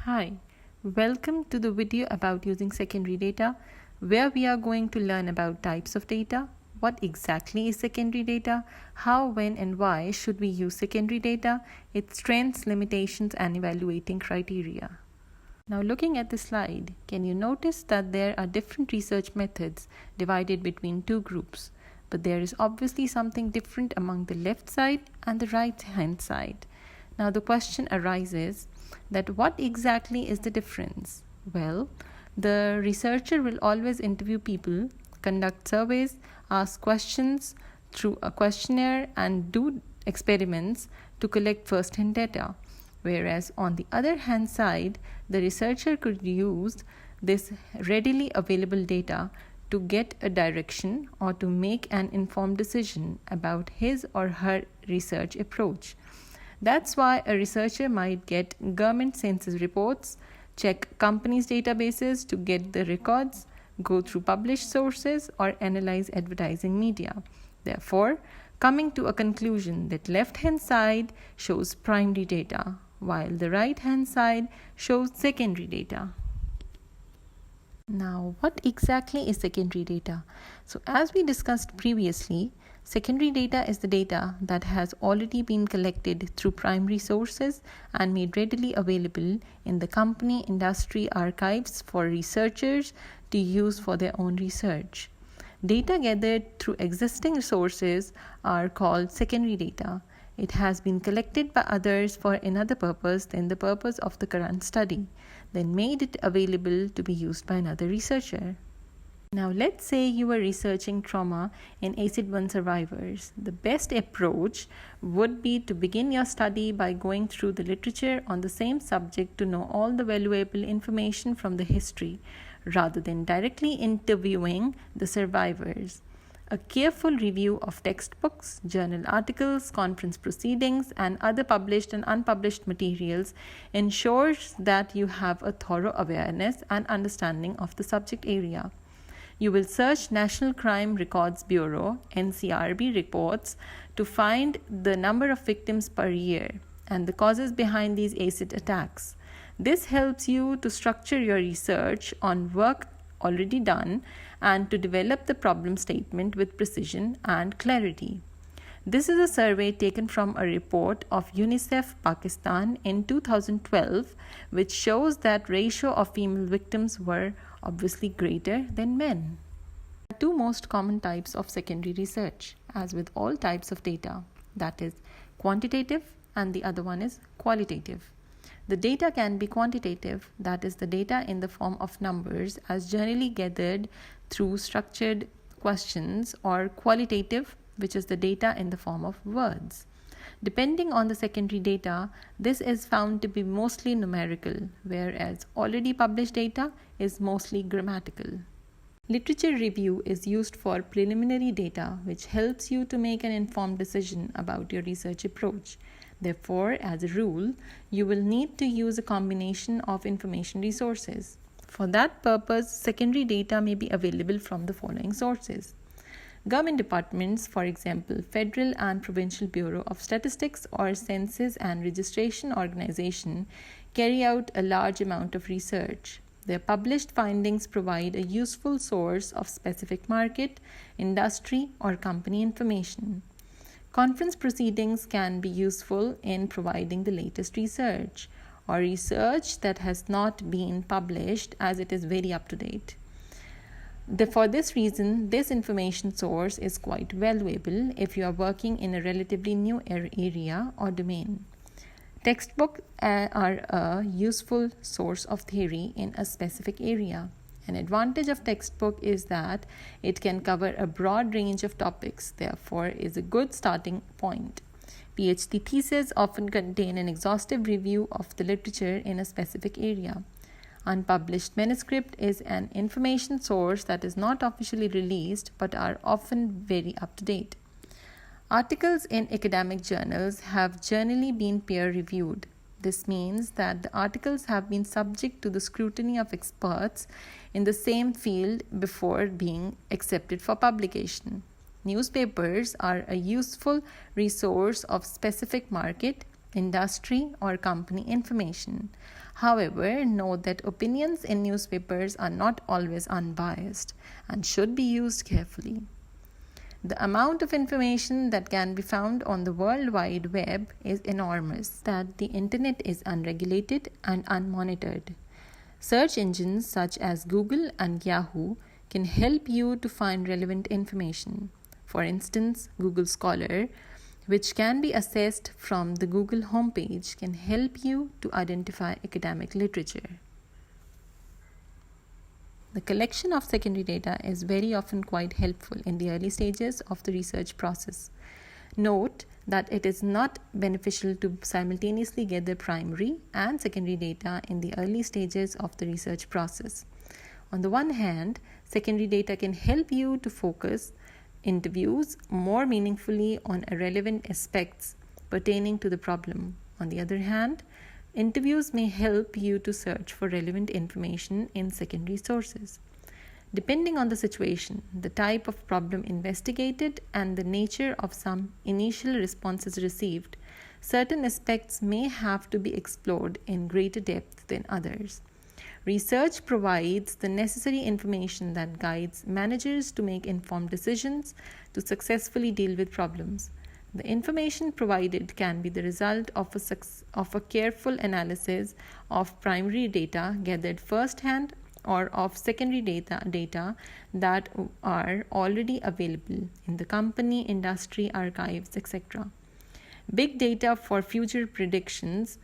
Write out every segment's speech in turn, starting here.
Hi, welcome to the video about using secondary data, where we are going to learn about types of data, what exactly is secondary data, how, when and why should we use secondary data, its strengths, limitations and evaluating criteria. Now looking at the slide, can you notice that there are different research methods divided between two groups, but there is obviously something different among the left side and the right hand side. Now the question arises that what exactly is the difference? Well, the researcher will always interview people, conduct surveys, ask questions through a questionnaire and do experiments to collect first-hand data. Whereas on the other hand side, the researcher could use this readily available data to get a direction or to make an informed decision about his or her research approach. That's why a researcher might get government census reports, check companies' databases to get the records, go through published sources, or analyze advertising media. Therefore, coming to a conclusion that left-hand side shows primary data, while the right-hand side shows secondary data. Now, what exactly is secondary data? So, as we discussed previously, secondary data is the data that has already been collected through primary sources and made readily available in the company industry archives for researchers to use for their own research. Data gathered through existing sources are called secondary data. It has been collected by others for another purpose than the purpose of the current study, then made it available to be used by another researcher. Now, let's say you are researching trauma in acid burn survivors. The best approach would be to begin your study by going through the literature on the same subject to know all the valuable information from the history, rather than directly interviewing the survivors. A careful review of textbooks, journal articles, conference proceedings, and other published and unpublished materials ensures that you have a thorough awareness and understanding of the subject area. You will search National Crime Records Bureau (NCRB) reports to find the number of victims per year and the causes behind these acid attacks. This helps you to structure your research on work already done and to develop the problem statement with precision and clarity. This is a survey taken from a report of UNICEF Pakistan in 2012, which shows that ratio of female victims were obviously greater than men. The two most common types of secondary research, as with all types of data, that is quantitative and the other one is qualitative. The data can be quantitative, that is the data in the form of numbers as generally gathered through structured questions, or qualitative, which is the data in the form of words. Depending on the secondary data, this is found to be mostly numerical, whereas already published data is mostly grammatical. Literature review is used for preliminary data, which helps you to make an informed decision about your research approach. Therefore, as a rule, you will need to use a combination of information resources. For that purpose, secondary data may be available from the following sources. Government departments, for example, Federal and Provincial Bureau of Statistics or Census and Registration Organization, carry out a large amount of research. Their published findings provide a useful source of specific market, industry, or company information. Conference proceedings can be useful in providing the latest research or research that has not been published as it is very up to date. For this reason, this information source is quite valuable if you are working in a relatively new area or domain. Textbooks are a useful source of theory in a specific area. An advantage of textbook is that it can cover a broad range of topics, therefore is a good starting point. PhD theses often contain an exhaustive review of the literature in a specific area. Unpublished manuscript is an information source that is not officially released but are often very up to date. Articles in academic journals have generally been peer-reviewed. This means that the articles have been subject to the scrutiny of experts in the same field before being accepted for publication. Newspapers are a useful resource of specific market, industry, or company information. However, note that opinions in newspapers are not always unbiased and should be used carefully. The amount of information that can be found on the World Wide Web is enormous, that the internet is unregulated and unmonitored. Search engines such as Google and Yahoo can help you to find relevant information. For instance, Google Scholar, which can be accessed from the Google homepage, can help you to identify academic literature. The collection of secondary data is very often quite helpful in the early stages of the research process. Note that it is not beneficial to simultaneously gather primary and secondary data in the early stages of the research process. On the one hand, secondary data can help you to focus interviews more meaningfully on relevant aspects pertaining to the problem. On the other hand, interviews may help you to search for relevant information in secondary sources. Depending on the situation, the type of problem investigated, and the nature of some initial responses received, certain aspects may have to be explored in greater depth than others. Research provides the necessary information that guides managers to make informed decisions to successfully deal with problems. The information provided can be the result of a careful analysis of primary data gathered firsthand or of secondary data that are already available in the company, industry, archives, etc. Big data for future predictions,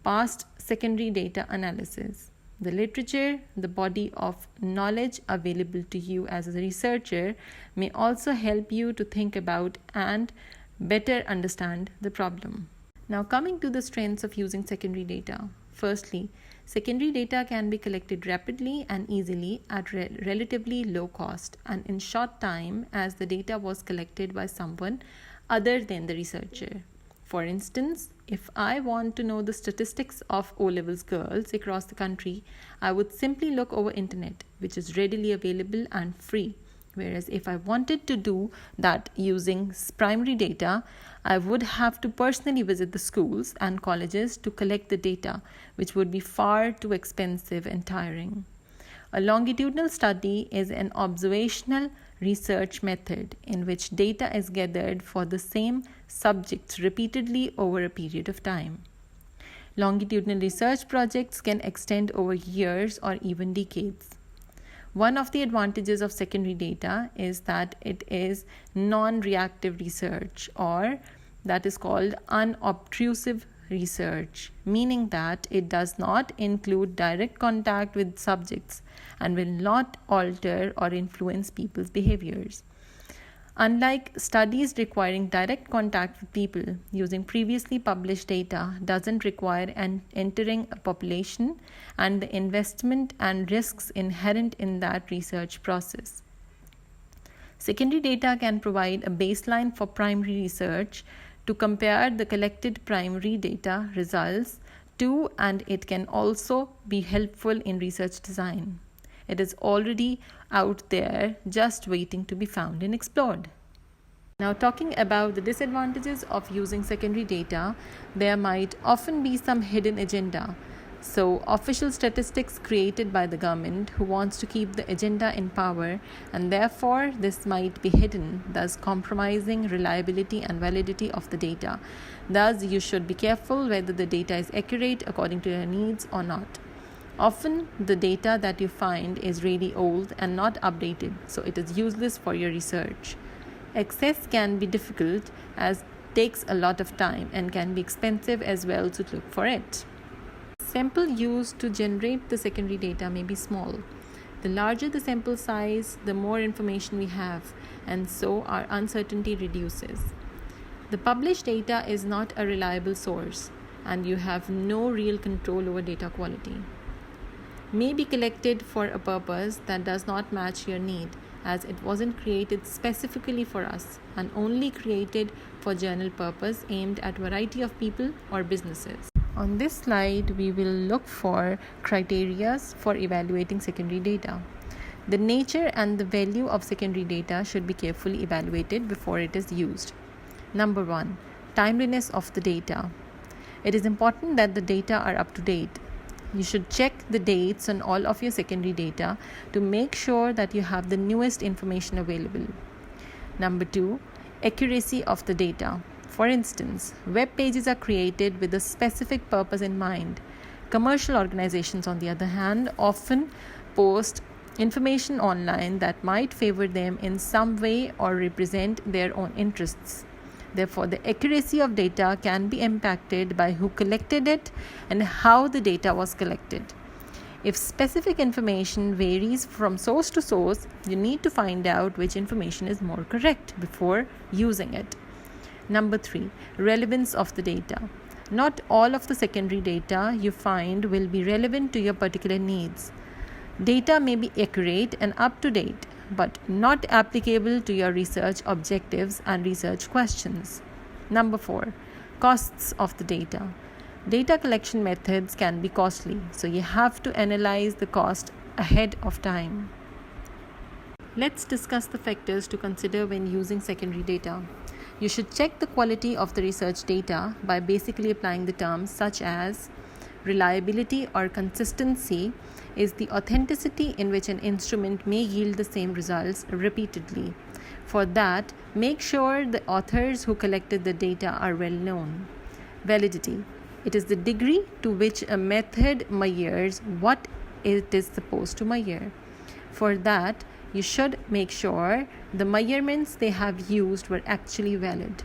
past secondary data analysis. The literature, the body of knowledge available to you as a researcher, may also help you to think about and better understand the problem. Now, coming to the strengths of using secondary data. Firstly, secondary data can be collected rapidly and easily at relatively low cost and in short time, as the data was collected by someone other than the researcher. For instance, if I want to know the statistics of O-levels girls across the country, I would simply look over internet, which is readily available and free. Whereas if I wanted to do that using primary data, I would have to personally visit the schools and colleges to collect the data, which would be far too expensive and tiring. A longitudinal study is an observational research method in which data is gathered for the same subjects repeatedly over a period of time. Longitudinal research projects can extend over years or even decades. One of the advantages of secondary data is that it is non-reactive research, or that is called unobtrusive research, meaning that it does not include direct contact with subjects and will not alter or influence people's behaviors. Unlike studies requiring direct contact with people, using previously published data doesn't require entering a population and the investment and risks inherent in that research process. Secondary data can provide a baseline for primary research to compare the collected primary data results to, and it can also be helpful in research design. It is already out there, just waiting to be found and explored. Now, talking about the disadvantages of using secondary data, there might often be some hidden agenda. So, official statistics created by the government who wants to keep the agenda in power, and therefore this might be hidden, thus compromising reliability and validity of the data. Thus, you should be careful whether the data is accurate according to your needs or not. Often, the data that you find is really old and not updated, so it is useless for your research. Access can be difficult as it takes a lot of time and can be expensive as well to look for it. Sample used to generate the secondary data may be small. The larger the sample size, the more information we have, and so our uncertainty reduces. The published data is not a reliable source, and you have no real control over data quality. May be collected for a purpose that does not match your need, as it wasn't created specifically for us and only created for general purpose aimed at a variety of people or businesses. On this slide, we will look for criteria for evaluating secondary data. The nature and the value of secondary data should be carefully evaluated before it is used. Number 1, timeliness of the data. It is important that the data are up to date. You should check the dates on all of your secondary data to make sure that you have the newest information available. Number 2, accuracy of the data. For instance, web pages are created with a specific purpose in mind. Commercial organizations, on the other hand, often post information online that might favor them in some way or represent their own interests. Therefore, the accuracy of data can be impacted by who collected it and how the data was collected. If specific information varies from source to source, you need to find out which information is more correct before using it. Number 3, relevance of the data. Not all of the secondary data you find will be relevant to your particular needs. Data may be accurate and up to date, but not applicable to your research objectives and research questions. Number 4, costs of the data. Data collection methods can be costly, so you have to analyze the cost ahead of time. Let's discuss the factors to consider when using secondary data. You should check the quality of the research data by basically applying the terms such as reliability or consistency is the authenticity in which an instrument may yield the same results repeatedly. For that, make sure the authors who collected the data are well known. Validity. It is the degree to which a method measures what it is supposed to measure. For that, you should make sure the measurements they have used were actually valid.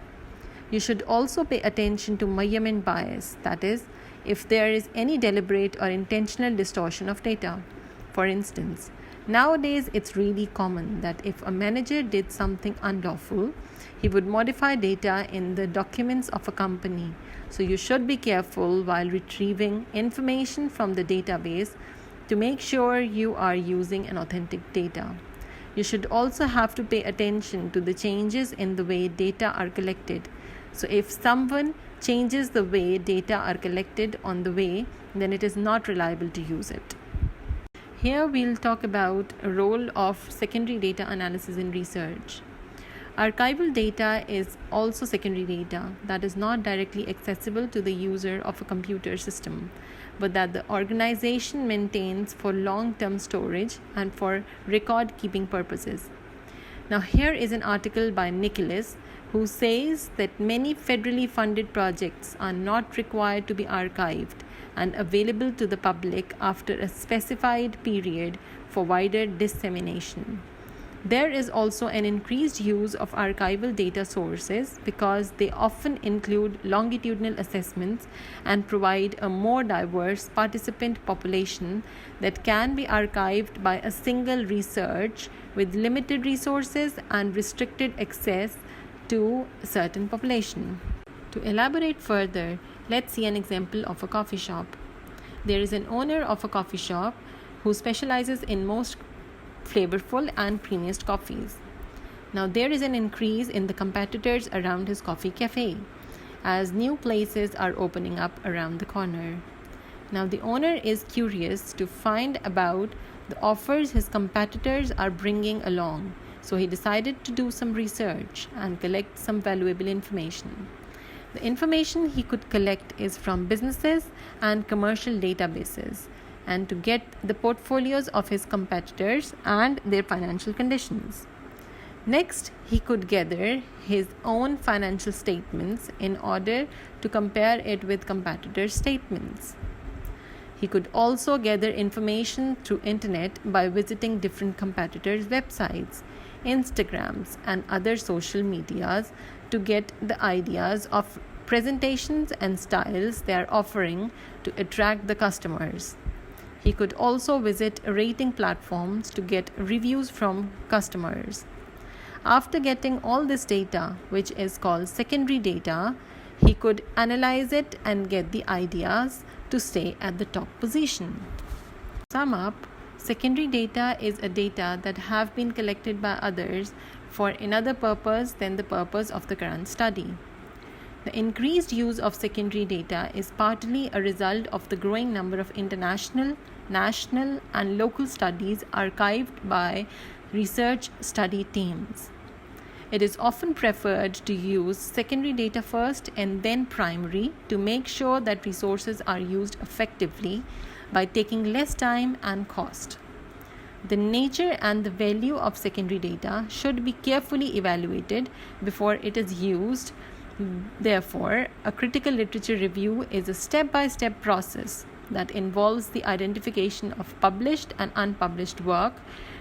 You should also pay attention to measurement bias, that is, if there is any deliberate or intentional distortion of data. For instance, nowadays it's really common that if a manager did something unlawful, he would modify data in the documents of a company. So you should be careful while retrieving information from the database to make sure you are using an authentic data. You should also have to pay attention to the changes in the way data are collected. So if someone changes the way data are collected on the way, then it is not reliable to use it. Here we'll talk about a role of secondary data analysis in research. Archival data is also secondary data that is not directly accessible to the user of a computer system, but that the organization maintains for long-term storage and for record-keeping purposes. Now here is an article by Nicholas who says that many federally funded projects are not required to be archived and available to the public after a specified period for wider dissemination. There is also an increased use of archival data sources because they often include longitudinal assessments and provide a more diverse participant population that can be archived by a single research with limited resources and restricted access to a certain population. To elaborate further, let's see an example of a coffee shop. There is an owner of a coffee shop who specializes in most flavorful and premium coffees. Now there is an increase in the competitors around his coffee cafe as new places are opening up around the corner. Now the owner is curious to find about the offers his competitors are bringing along, so he decided to do some research and collect some valuable information. The information he could collect is from businesses and commercial databases, and to get the portfolios of his competitors and their financial conditions. Next, he could gather his own financial statements in order to compare it with competitors' statements. He could also gather information through internet by visiting different competitors' websites, Instagrams, and other social medias to get the ideas of presentations and styles they are offering to attract the customers. He could also visit rating platforms to get reviews from customers. After getting all this data, which is called secondary data, he could analyze it and get the ideas to stay at the top position. To sum up, secondary data is a data that have been collected by others for another purpose than the purpose of the current study. The increased use of secondary data is partly a result of the growing number of international, national, and local studies archived by research study teams. It is often preferred to use secondary data first and then primary to make sure that resources are used effectively, by taking less time and cost. The nature and the value of secondary data should be carefully evaluated before it is used. Therefore, a critical literature review is a step-by-step process that involves the identification of published and unpublished work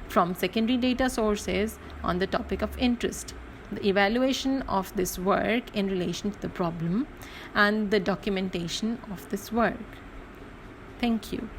from secondary data sources on the topic of interest, the evaluation of this work in relation to the problem, and the documentation of this work. Thank you.